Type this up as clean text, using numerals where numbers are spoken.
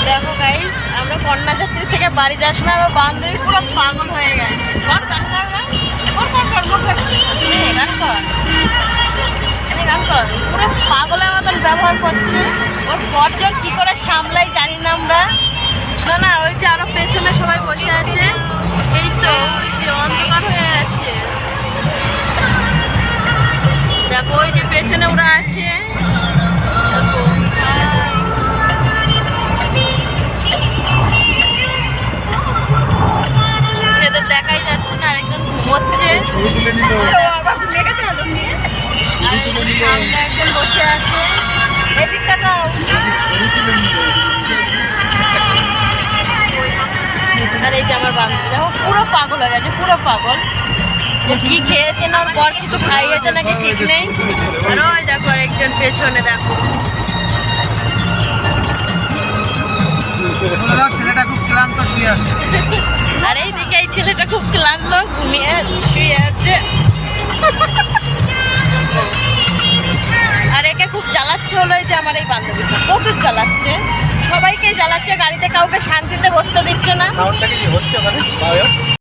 দেখো গাইস, আমরা কন্যাযাত্রী থেকে বাড়ি যাস না, আমার বান্ধবী পুরো পাগল হয়ে গেছে। কর গান কর না, গান কর, গান কর। পুরো পাগলের মতন ব্যবহার করছে। ওর পরজন কি করে সামলাই জানি না আমরা। না না, ওই যে আরো পেছনে সবাই বসে আছে। এই তো ওই যে অন্ধকার হয়ে আছে, দেখো ওই যে পেছনে ওরা আছে। এদের দেখাই যাচ্ছে না, আরেকজন ঘুমোচ্ছে। সামনে একজন বসে আছে, এদিকটা দাও। আর এই যে আমার বান্ধবী দেখো পুরো পাগল হয়ে গেছে, পুরো পাগল। ও কি খেয়েছে না, ওর বর কিছু খাইয়েছে নাকি ঠিক নেই। আর ওই দেখো আরেকজন পেছনে, দেখো ছেলেটা খুব ক্লান্ত শুয়ে আছে। আর এইদিকে এই ছেলেটা খুব ক্লান্ত ঘুমিয়ে শুয়ে আছে। আর একে খুব জ্বালাচ্ছে হলো এই যে আমার এই বান্ধবীটা, প্রচুর জ্বালাচ্ছে, সবাইকে জ্বালাচ্ছে, গাড়িতে কাউকে শান্তিতে বসতে দিচ্ছে না। সাউন্ডটা কি হচ্ছে ওখানে?